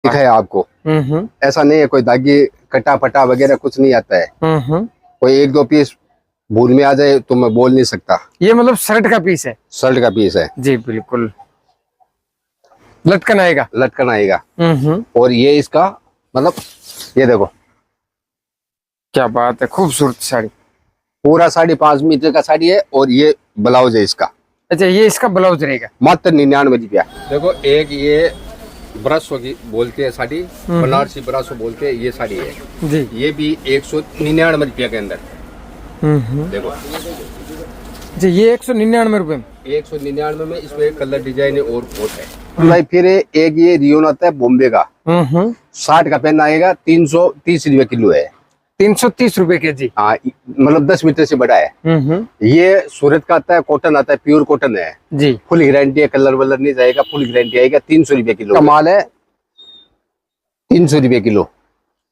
दिखाया आपको। ऐसा नहीं है कोई दागी कटा पटा वगैरह कुछ नहीं आता है। कोई एक दो पीस भूल में आ जाए तो मैं बोल नहीं सकता। ये मतलब शर्ट का पीस है? शर्ट का पीस है जी बिल्कुल। लटकन आएगा? लटकन आएगा। और ये इसका मतलब ये देखो क्या बात है, खूबसूरत साड़ी। पूरा 5.5 मीटर का साड़ी है और ये ब्लाउज है इसका। अच्छा, ये इसका ब्लाउज रहेगा? मात्र 99 रुपया। देखो एक ये ब्रशो की बोलते हैं साड़ी, बनारसी ब्रशो बोलते हैं, ये साड़ी है जी। ये भी 199 रुपया के अंदर। देखो जी, ये 199 रुपए में। 199 में इसमें कलर डिजाइन और बहुत है भाई। फिर एक ये रियोन आता है बॉम्बे का, 60 का पेन आएगा, 330 रुपए किलो है। 330 रुपए के जी? हाँ, मतलब 10 मीटर से बड़ा है। ये सूरत का आता है, कॉटन आता है, प्योर कॉटन है जी। फुल गारंटी है, कलर वलर नहीं जाएगा, फुल गारंटी आएगा। 300 रुपए किलो का माल है, 300 रुपए किलो।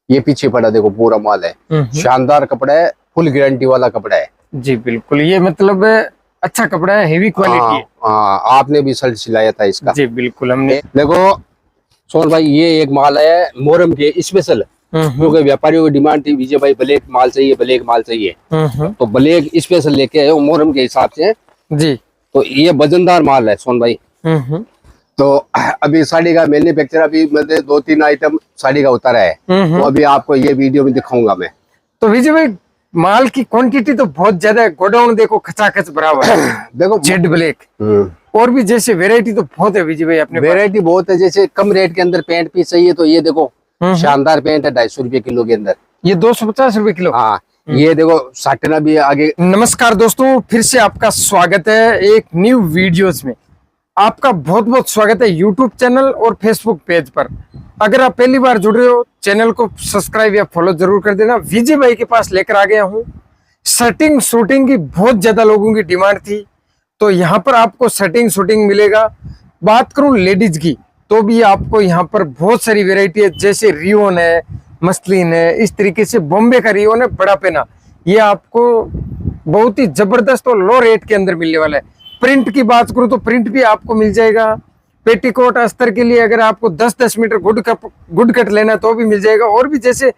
ये पीछे पड़ा देखो पूरा माल है, शानदार कपड़ा है, फुल गारंटी वाला कपड़ा है। जी बिल्कुल, ये मतलब अच्छा कपड़ा है, हेवी क्वालिटी है। आपने भी शर्ट सिलाया था इसका? जी बिल्कुल, हमने। देखो सोन भाई, ये एक माल है मोहरम के स्पेशल, क्योंकि व्यापारियों की डिमांड थी, विजय भाई ब्लैक माल चाहिए, ब्लैक माल चाहिए, तो ब्लैक स्पेशल लेके आए मोहरम के हिसाब से जी। तो ये वजनदार माल है सोन भाई। तो अभी साड़ी का मैन्युफैक्चर अभी मैंने 2-3 आइटम साड़ी का उतारा है, तो अभी आपको ये वीडियो में दिखाऊंगा मैं। तो विजय भाई, माल की क्वांटिटी तो बहुत ज्यादा है, गोडाउन देखो खचाखच बराबर है। देखो जेड ब्लैक और भी जैसे वेरायटी तो बहुत है विजय भाई अपने। वेरायटी बहुत है, जैसे कम रेट के अंदर पैंट पीस चाहिए तो ये देखो शानदार पैंट है 250 रुपए किलो के अंदर। ये 250 रुपए किलो? हाँ, ये देखो साटना भी आगे। नमस्कार दोस्तों, फिर से आपका स्वागत है एक न्यू वीडियोस में। आपका बहुत बहुत स्वागत है यूट्यूब चैनल और फेसबुक पेज पर। अगर आप पहली बार जुड़ रहे हो, चैनल को सब्सक्राइब या फॉलो जरूर कर देना। विजय भाई के पास लेकर आ गया हूँ शर्टिंग शूटिंग की, बहुत ज्यादा लोगों की डिमांड थी, तो यहाँ पर आपको शर्टिंग शूटिंग मिलेगा। बात करूं लेडीज की तो भी आपको यहाँ पर बहुत सारी वेरायटी है, जैसे रियोन है, मसलिन है, इस तरीके से बॉम्बे का रियोन है बड़ा पेना, ये आपको बहुत ही जबरदस्त और लो रेट के अंदर मिलने वाला है। प्रिंट की बात करूं तो प्रिंट भी आपको मिल जाएगा। पेटीकोट अस्तर के लिए अगर आपको 10-10 मीटर गुड कट लेना तो भी मिल जाएगा। और भी जैसे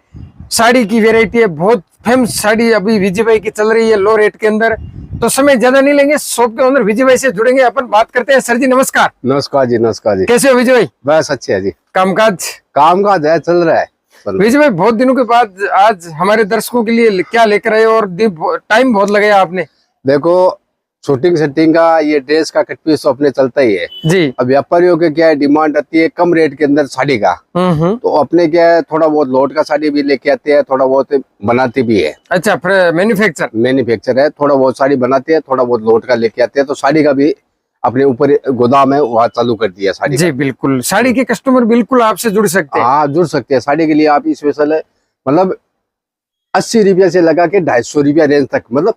साड़ी की वेरायटी है, बहुत फेमस साड़ी अभी विजय भाई की चल रही है लो रेट के अंदर। तो समय ज्यादा नहीं लेंगे, शॉप के अंदर विजय भाई से जुड़ेंगे, अपन बात करते हैं। सर जी नमस्कार। नमस्कार जी, नमस्कार जी। कैसे हो विजय भाई? बस अच्छे है जी। कामकाज है, चल रहा है विजय भाई। बहुत दिनों के बाद आज हमारे दर्शकों के लिए क्या लेकर आए और टाइम बहुत लगाया आपने। देखो शूटिंग सेटिंग का ये ड्रेस का कट पीस तो अपने चलता ही है जी। अब व्यापारियों के क्या है, डिमांड आती है कम रेट के अंदर साड़ी का, तो अपने क्या है थोड़ा बहुत लोट का साड़ी भी लेके आते हैं, थोड़ा बहुत बनाते भी है। अच्छा, मैन्युफैक्चर है, थोड़ा बहुत साड़ी बनाते हैं, थोड़ा बहुत लोट का लेके आते हैं, तो साड़ी का भी अपने ऊपर गोदाम है, वहाँ चालू कर दिया साड़ी। जी बिल्कुल, साड़ी के कस्टमर बिल्कुल आपसे जुड़ सकते हैं। हाँ, जुड़ सकते हैं। साड़ी के लिए आप स्पेशल है, मतलब 80 रुपया से लगा के 250 रुपया रेंज तक, मतलब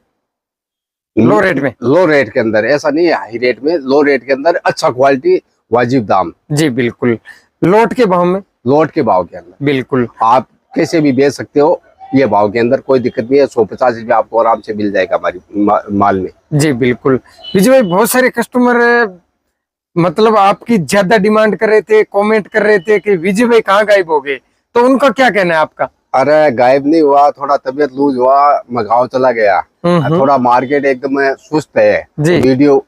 लो रेट में। लो रेट के अंदर, ऐसा नहीं है हाई रेट में, लो रेट के अंदर अच्छा क्वालिटी वाजिब दाम। जी बिल्कुल, लोट के भाव में, लोट के भाव के अंदर बिल्कुल आप कैसे भी बेच सकते हो, ये भाव के अंदर कोई दिक्कत नहीं है। 150 रुपया आपको आराम से मिल जाएगा हमारी माल में। जी बिल्कुल। विजय भाई, बहुत सारे कस्टमर मतलब आपकी ज्यादा डिमांड कर रहे थे, कमेंट कर रहे थे कि विजय भाई कहाँ गायब हो गए, तो उनका क्या कहना है आपका? अरे गायब नहीं हुआ, थोड़ा तबीयत लूज हुआ, मैं गाँव चला गया, थोड़ा मार्केट एकदम सुस्त है, वीडियो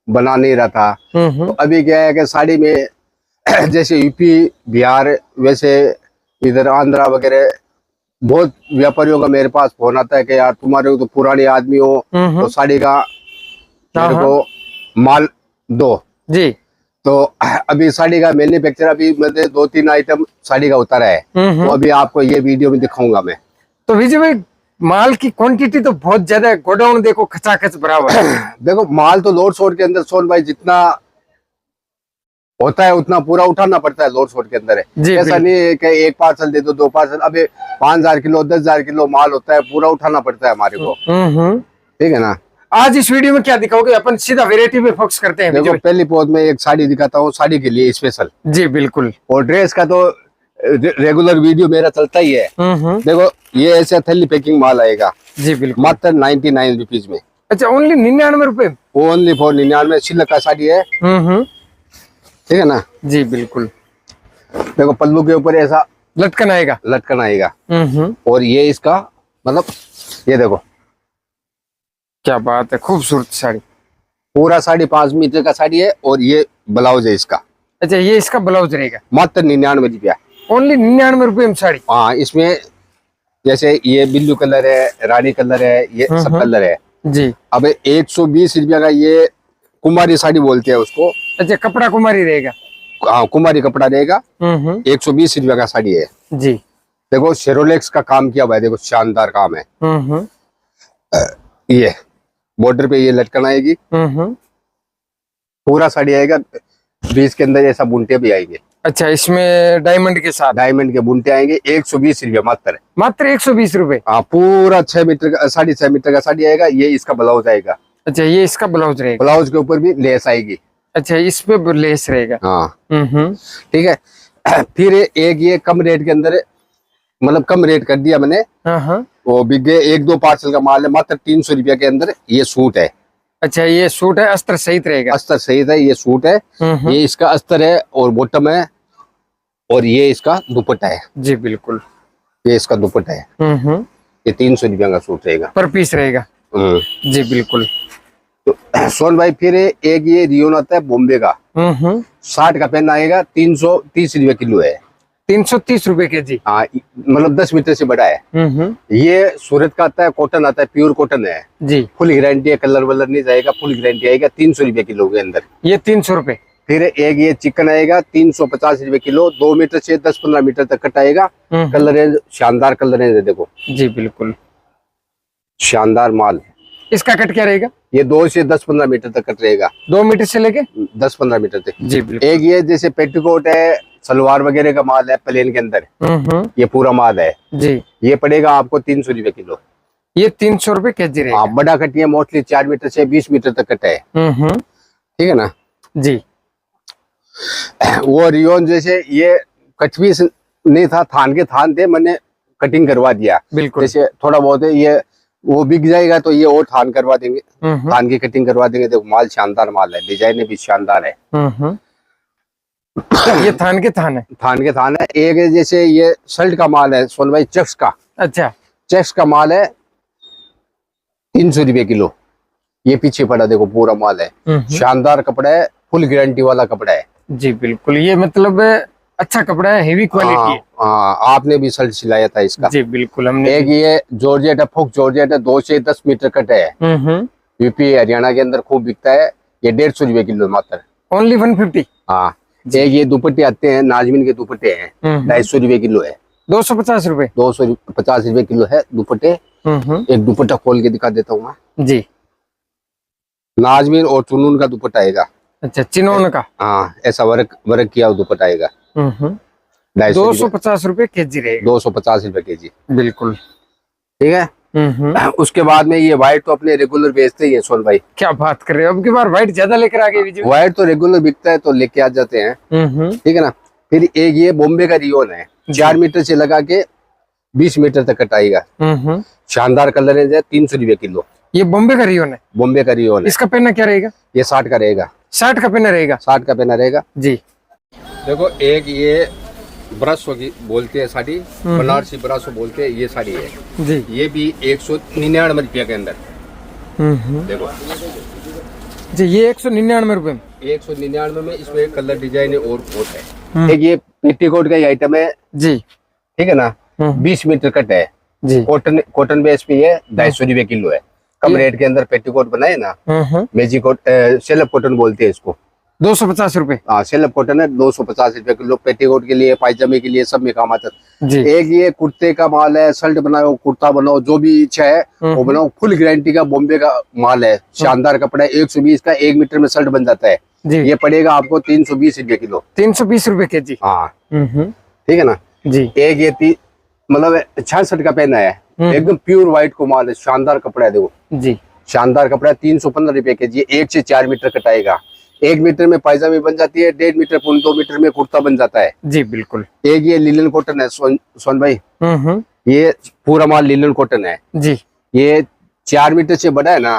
बना नहीं रहा था। तो अभी क्या है कि साड़ी में जैसे यूपी बिहार, वैसे इधर आंध्रा वगैरह बहुत व्यापारियों का मेरे पास फोन आता है कि यार तुम्हारे तो पुराने आदमी हो, तो साड़ी का मेरे को माल दो जी। तो अभी साड़ी का मैन्युफैक्चर अभी मैंने 2-3 आइटम साड़ी का उतारा है, तो अभी आपको ये वीडियो में दिखाऊंगा मैं। तो विजय भाई, माल की क्वांटिटी तो बहुत ज्यादा है, गोडाउन देखो खचाखच बराबर है। देखो माल तो लोड शोड के अंदर सोन भाई जितना होता है उतना पूरा उठाना पड़ता है, लोड शोड के अंदर है। ऐसा नहीं है कि एक पार्सल दे दो, 2 पार्सल, अभी 5000 किलो 10,000 किलो माल होता है, पूरा उठाना पड़ता है हमारे को। ठीक है ना। आज इस वीडियो में क्या दिखाओगे? अपन सीधा वेरायटी पे फोकस करते हैं। देखो पहली पौध में एक साड़ी दिखाता हूँ, साड़ी के लिए स्पेशल। जी बिल्कुल। और ड्रेस का तो रेगुलर वीडियो मेरा चलता ही है। देखो ये ऐसे थैली पैकिंग माल आएगा। जी बिल्कुल। मात्र 99 रुपीज में। अच्छा, ओनली 99 रुपए? Only for 99। सिल्क का साड़ी है, ठीक है ना। जी बिल्कुल। देखो पल्लू के ऊपर ऐसा लटकन आएगा। लटकन आएगा। और ये इसका मतलब ये देखो क्या बात है, खूबसूरत साड़ी। पूरा 5.5 मीटर का साड़ी है और ये ब्लाउज है इसका। अच्छा, ये इसका ब्लाउज रहेगा। मात्र 99 रुपया। ओनली 99 रुपये में साड़ी। हाँ, इसमें जैसे ये ब्लू कलर है, रानी कलर है, ये सब कलर है जी। अब 120 रुपया का ये कुमारी साड़ी बोलते हैं उसको। अच्छा, कपड़ा कुमारी रहेगा। हाँ, कुमारी कपड़ा रहेगा। 120 रुपया का साड़ी है जी। देखो शेरोलेक्स का काम किया हुआ है, देखो शानदार काम है। ये बॉर्डर पे ये लटकन आएगी। पूरा साड़ी आएगा, बीच के अंदर ऐसा बुंटे भी आएंगे। अच्छा, इसमें डायमंड के साथ डायमंड के बुंटे आएंगे। 120 रुपया मात्र 120 रुपये। हाँ, पूरा 6 मीटर का 6.5 मीटर का साड़ी आएगा। ये इसका ब्लाउज आएगा। अच्छा, ये इसका ब्लाउज रहेगा। ब्लाउज के ऊपर भी लेस आएगी। अच्छा, इस पे लेस रहेगा। हाँ, ठीक है। फिर एक ये कम रेट के अंदर, मतलब कम रेट कर दिया मैंने। वो बिक गए, 1-2 पार्सल का माल है। मात्र 300 रुपया के अंदर ये सूट है। अच्छा, ये सूट है, अस्तर सहित रहेगा। अस्तर सहित है, ये सूट है। ये इसका अस्तर है और बॉटम है और ये इसका दुपट्टा है। जी बिल्कुल, ये इसका दुपट्टा है। ये 300 रुपया का सूट रहेगा, पर पीस रहेगा। जी बिल्कुल। तो सोन भाई फिर एक ये रियोन आता है बॉम्बे का। 60 का पेन आएगा। 330 रुपये किलो है। 330 रुपए के जी। हाँ, मतलब 10 मीटर से बड़ा है। ये सूरत का आता है, कॉटन आता है, प्योर कॉटन है जी। फुल गारंटी है, कलर वलर नहीं जाएगा, फुल गारंटी आएगा। 300 रुपये किलो के अंदर ये 300 रुपए। फिर एक ये चिकन आएगा 350 रुपये किलो। 2 मीटर से 10-15 मीटर तक कट आएगा। कलर रेंज शानदार, कलर रेंज है देखो। जी बिल्कुल, शानदार माल। इसका कट क्या रहेगा? ये 2 से 10-15 मीटर तक कट रहेगा। 2 मीटर से लेके 10-15 मीटर तक। जी बिल्कुल। एक ये जैसे पेटीकोट है, सलवार वगैरह का माल है प्लेन के अंदर, ये पूरा माल है जी। ये पड़ेगा आपको 300 रुपये किलो। ये 300 रुपए के जी रहेगा। हाँ, बड़ा कटिया मोस्टली 4 मीटर से 20 मीटर तक कटा है। ठीक है ना जी। वो रियोन जैसे ये कटवी नहीं था, थान के थान थे, मैंने कटिंग करवा दिया। बिल्कुल। जैसे थोड़ा बहुत है, ये वो बिक जाएगा तो ये और थान करवा देंगे, थान की कटिंग करवा देंगे। देखो माल शानदार माल है, डिजाइन भी शानदार है। ये थान के थान है। थान के थान है। एक है जैसे ये शर्ट का माल है सोन भाई, चेक्स का। अच्छा, चेक्स का माल है 300 रुपये किलो। ये पीछे पड़ा देखो, पूरा माल है। शानदार कपड़ा है, फुल गारंटी वाला कपड़ा है। जी बिल्कुल, ये मतलब अच्छा कपड़ा है, हेवी क्वालिटी है। हाँ, आपने भी शर्ट सिलाया था इसका। जी बिल्कुल, हमने। एक ये जॉर्जेट है, फुक जॉर्जेट है, 2 से 10 मीटर कट है। यूपी हरियाणा के अंदर खूब बिकता है। ये 150 रुपये किलो मात्र। ओनली 150। हाँ, एक ये दुपट्टे आते हैं, नाजमीन के दुपट्टे हैं। 250 रुपये किलो है। 250 रुपए। 250 रुपये किलो है दुपट्टे। एक दुपट्टा खोल के दिखा देता हूँ मैं जी। नाजमीन और चुनून का दुपट्टा आएगा। अच्छा, चिनोन का। हाँ, ऐसा वर्क किया हुआ दुपट्टा आएगा। 250 रुपए के जी रहेगा। 250 रुपये के जी। बिल्कुल, ठीक है। उसके बाद में ये व्हाइट तो अपने रेगुलर बेचते ही है सोन भाई। क्या बात कर रहे हो, अब की बार व्हाइट ज्यादा लेकर आ गए। व्हाइट तो रेगुलर बिकता है तो लेके आ जाते हैं। ठीक है ना। फिर एक ये बॉम्बे का रियोन है, 4 मीटर से लगा के 20 मीटर तक कटाएगा। शानदार कलर है। 300 रुपये किलो। ये बॉम्बे का रियोन है। बॉम्बे का रियोन है। इसका पहना क्या रहेगा? ये 60 का रहेगा। 60 का पहना रहेगा। 60 का पहना रहेगा जी। देखो एक ये ब्रश बोलते हैं साड़ी, बनारसी ब्रश बोलते हैं, ये साड़ी है जी। ये भी 199 रुपया के अंदर। देखो जी, ये 199 रुपए में। 199 में। इसमें कलर डिजाइन और कोट है। एक ये पेटीकोट का ही आइटम है जी। ठीक है ना। 20 मीटर कट है जी। कॉटन बेस पे ये 250 रुपये किलो है। कम रेट के अंदर पेटीकोट बनाए ना, मैजिकोट सेल्फ कॉटन बोलते हैं इसको। 250 रुपए। हाँ, सेल्फ कॉटन है। 250 रुपये किलो। पेटीकोट के लिए, पायजामे के लिए, सब में काम आता है। एक ये कुर्ते का माल है, शर्ट बनाओ, कुर्ता बनाओ, जो भी इच्छा है वो बनाओ। फुल गारंटी का बॉम्बे का माल है। शानदार कपड़ा है। 120 का 1 मीटर में शर्ट बन जाता है जी। ये पड़ेगा आपको 320 रुपये किलो। 320 रुपए के जी। हाँ, ठीक है ना जी। एक ये मतलब 66 का पहना है, एकदम प्योर व्हाइट को माल है। शानदार कपड़ा है देखो जी। शानदार कपड़ा है। 315 रुपये के जी। 1 से 4 मीटर कटाएगा। 1 मीटर में पायजामे बन जाती है। 1.5 मीटर 2 मीटर में कुर्ता बन जाता है जी। बिल्कुल। एक ये लिनन कॉटन है सोन भाई। ये पूरा माल लिनन कॉटन है जी। ये 4 मीटर से बड़ा है ना,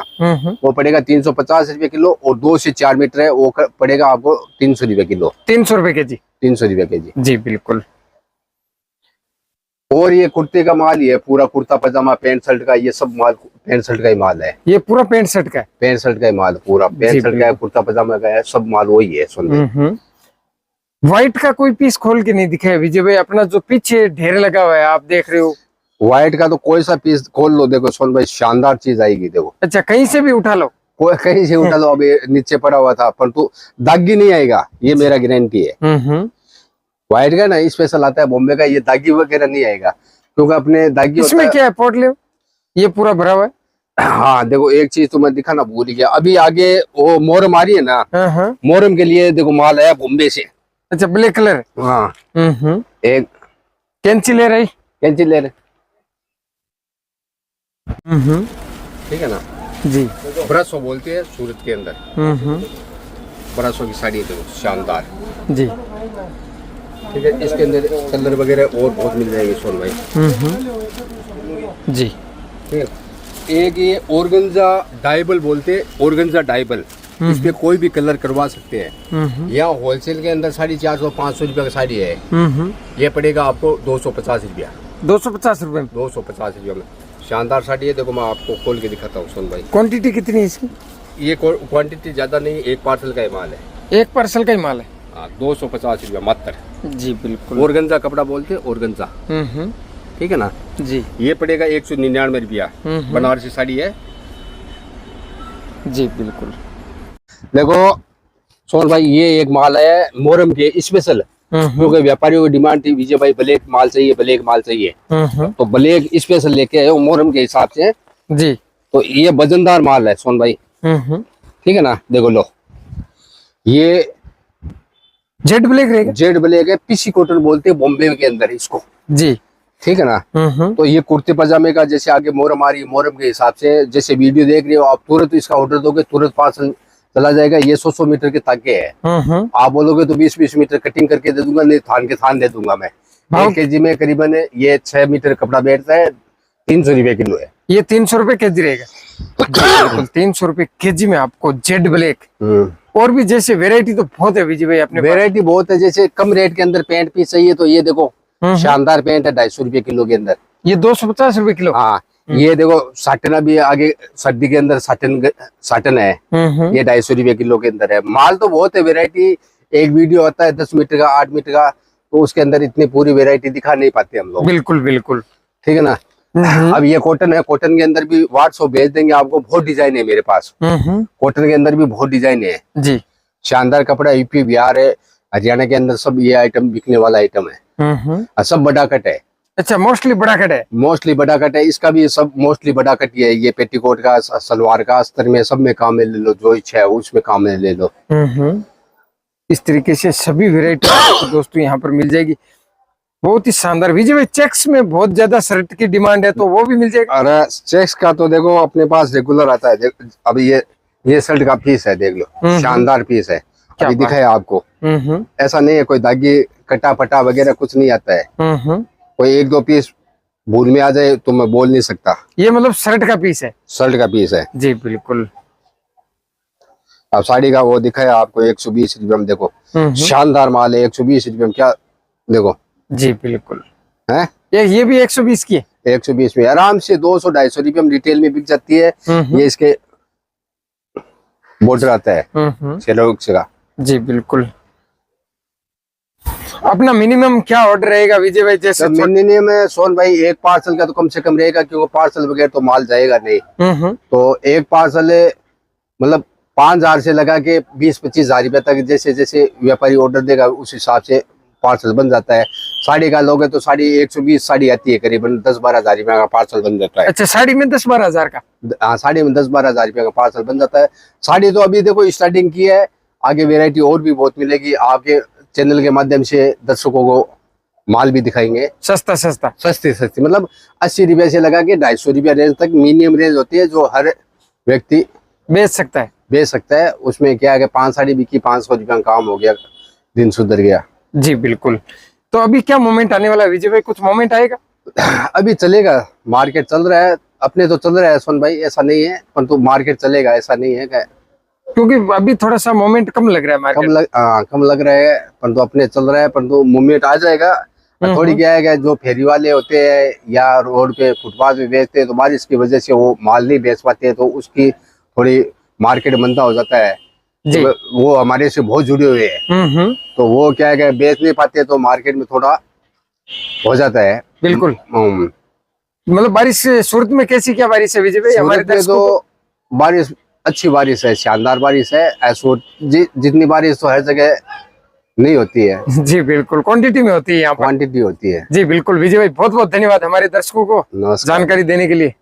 वो पड़ेगा 350 रुपए किलो, और 2 से 4 मीटर है वो पड़ेगा आपको 300 रुपए किलो। 300 रुपए के जी। 300 रुपए के जी। जी बिल्कुल। और ये कुर्ते का माल ही है, पूरा कुर्ता पजामा पैंट शर्ट का, ये सब माल पैंट शर्ट का ही माल है। ये पूरा पैंट शर्ट का है? पैंट शर्ट का ही माल, पूरा पैंट शर्ट का है, कुर्ता पजामा का है, सब माल वही है। सुन, व्हाइट का कोई पीस खोल के नहीं दिखाया विजय भाई, अपना जो पीछे ढेर लगा हुआ है आप देख रहे हो। व्हाइट का तो कोई सा पीस खोल लो, देखो सोन भाई शानदार चीज आएगी। देखो अच्छा, कहीं से भी उठा लो, कोई कहीं से उठा लो, अभी नीचे पड़ा हुआ था, पर तू दागी नहीं आएगा, ये मेरा गारंटी है। व्हाइट का ना स्पेशल आता है बॉम्बे का, ये दागी वगैरह नहीं आएगा, क्योंकि अपने दागी इसमें क्या है पोर्टलियो, ये पूरा भरा हुआ है। हाँ देखो, एक चीज तो मैं दिखाना भूल गया, अभी आगे वो मोहरम आ रही है ना, मोहरम के लिए देखो माल आया बॉम्बे से। अच्छा, ब्लैक कलर। हाँ एक कैंची ले रही, कैंची ले रहे, ठीक है ना जी। ब्रशो बोलते हैं सूरत के अंदर, ब्रशो की साड़ी देखो शानदार जी। ठीक है, इसके अंदर कलर वगैरह और बहुत मिल जाएंगे सोन भाई। जी ठीक है, एक ये ऑर्गेन्जा डाइबल बोलते हैं, ऑर्गेन्जा डाइबल, इस पे कोई भी कलर करवा सकते हैं। यहाँ होलसेल के अंदर 450-500 रुपया का साड़ी है, ये पड़ेगा आपको 250 रुपया। 250 रुपए में? 250 रुपया में शानदार साड़ी है। देखो मैं आपको खोल के दिखाता हूँ सोन भाई। क्वांटिटी कितनी है इसकी? ये क्वांटिटी ज्यादा नहीं, एक पार्सल का ही माल है। एक पार्सल का ही माल है? हाँ, 250 रुपया मात्र। जी बिल्कुल। ऑर्गेन्जा कपड़ा बोलते हैं, ऑर्गेन्जा, ठीक है ना जी। ये पड़ेगा 199 रुपया, बनारसी साड़ी है। जी बिल्कुल। देखो सोन भाई, ये एक माल है मोहरम के स्पेशल, क्योंकि व्यापारियों की डिमांड थी, विजय भाई ब्लैक माल चाहिए, ब्लैक माल चाहिए, तो ब्लैक स्पेशल लेके आए हो मोहरम के हिसाब से जी। तो ये वजनदार माल है सोन भाई, ठीक है ना। देखो लो, ये जेड ब्लैक रहेगा, जेड ब्लैक है, पीसी कॉटन बोलते हैं बॉम्बे के अंदर इसको, जी ठीक है ना। तो ये कुर्ते पजामे का, जैसे आगे मोहरम आ रही है, मोहरम के हिसाब से जैसे वीडियो देख रहे हो आप, तुरंत इसका ऑर्डर दोगे, तुरंत पार्सल चला जाएगा। ये 100 मीटर के ताके है, आप बोलोगे तो 20-20 मीटर कटिंग करके दे दूंगा, नहीं थान के थान दे दूंगा मैं। 1 केजी में करीबन ये 6 मीटर कपड़ा बैठता है, 300 रुपए किलो है। ये 300 रुपए केजी रहेगा। 300 रुपए केजी में आपको जेड ब्लैक। और भी जैसे वेरायटी तो बहुत है विजय भाई अपने? वेरायटी बहुत है, जैसे कम रेट के अंदर पैंट पीस चाहिए तो ये देखो शानदार पैंट है 250 रुपए किलो के अंदर, ये 250 रुपए किलो। हाँ, ये देखो साटन भी आगे सर्दी के अंदर साटन है, ये 250 रुपए किलो के अंदर है। माल तो बहुत है, वेरायटी एक वीडियो आता है 10 मीटर का 8 मीटर का, तो उसके अंदर इतनी पूरी वेरायटी दिखा नहीं पाते हम लोग। बिल्कुल बिल्कुल, ठीक है ना। अब ये कॉटन है, कॉटन के अंदर भी व्हाट्सएप भेज देंगे आपको, बहुत डिजाइन है मेरे पास, कॉटन के अंदर भी बहुत डिजाइन है जी। शानदार कपड़ा, यूपी बिहार है हरियाणा के अंदर सब ये आइटम बिकने वाला आइटम है, और सब बड़ा कट है। अच्छा, मोस्टली बड़ा कट है? मोस्टली बड़ा कट है, इसका भी सब मोस्टली बड़ा कट ही है। ये पेटीकोट का, सलवार का, अस्तर में सब में काम में ले लो, जो इच्छा है उसमें काम में ले लो। इस तरीके से सभी वेरायटी दोस्तों यहाँ पर मिल जाएगी, बहुत ही शानदार। विजय भाई चेक्स में बहुत ज्यादा शर्ट की डिमांड है, तो वो भी मिल जाएगा? अरे चेक्स का तो देखो अपने पास रेगुलर आता है। अब ये शर्ट का पीस है, देख लो शानदार पीस है, अभी दिखाया आपको। ऐसा नहीं है कोई दागी कटा पटा वगैरह कुछ नहीं आता है, कोई 1-2 पीस भूल में आ जाए तो मैं बोल नहीं सकता। ये मतलब शर्ट का पीस है? शर्ट का पीस है जी बिल्कुल। अब साड़ी का वो दिखाया आपको 120 रुपये में, देखो शानदार माल है, 120 रुपये में क्या, देखो जी बिल्कुल है। ये भी 120 की है? 120 में आराम से 200-250 रुपये में रिटेल में बिक जाती है। ये इसके बॉर्डर आता है सेलोक्स का। जी बिल्कुल। अपना मिनिमम क्या ऑर्डर रहेगा विजय भाई? जैसे मिनिमम है सोन भाई, एक पार्सल का तो कम से कम रहेगा, क्योंकि पार्सल बगैर तो माल जाएगा नहीं। तो एक पार्सल मतलब 5,000 से लगा के 20-25 हजार रुपये तक, जैसे जैसे व्यापारी ऑर्डर देगा उस हिसाब से पार्सल बन जाता है। साड़ी का लोगे तो साड़ी 120 साड़ी आती है, करीबन 10-12 हजार रुपये का पार्सल बन जाता है। अच्छा, साड़ी में 10-12 हजार का? हाँ, साड़ी में 10-12 हजार रुपये का पार्सल बन जाता है। साड़ी तो अभी देखो स्टार्टिंग की है, आगे वेरायटी और भी बहुत मिलेगी। आपके चैनल के माध्यम से दर्शकों को माल भी दिखाएंगे सस्ती मतलब 80 रुपये से लगा के 250 रुपया रेंज तक मिनिमम रेंज होती है, जो हर व्यक्ति बेच सकता है। उसमें क्या है कि 5 साड़ी बिकी, 500 रुपया का काम हो गया, दिन सुधर गया। जी बिल्कुल। तो अभी क्या मोमेंट आने वाला है विजय भाई, कुछ मोमेंट आएगा? अभी चलेगा, मार्केट चल रहा है, अपने तो चल रहा है सोन भाई, ऐसा नहीं है, परंतु मार्केट चलेगा ऐसा नहीं है कि, क्योंकि अभी थोड़ा सा मोमेंट कम लग रहा है मार्केट। कम लग रहा है, परंतु अपने चल रहा है, परंतु मूवमेंट आ जाएगा। थोड़ी क्या है कि जो फेरी वाले होते हैं या रोड पे फुटपाथ पे बेचते हैं, तो बारिश की वजह से वो माल नहीं बेच पाते, तो उसकी थोड़ी मार्केट मंदा हो जाता है। जी। तो वो हमारे से बहुत जुड़े हुए हैं, तो वो क्या है कि बेच नहीं पाते, तो मार्केट में थोड़ा हो जाता है। बिल्कुल। मतलब बारिश सूरत में कैसी क्या बारिश है विजय भाई? हमारे सूरत में तो बारिश अच्छी बारिश है, शानदार बारिश है। जितनी बारिश तो हर जगह नहीं होती है। जी बिल्कुल, क्वांटिटी में होती है, यहाँ पर क्वांटिटी होती है। जी बिल्कुल। विजय भाई बहुत बहुत धन्यवाद हमारे दर्शकों को जानकारी देने के लिए।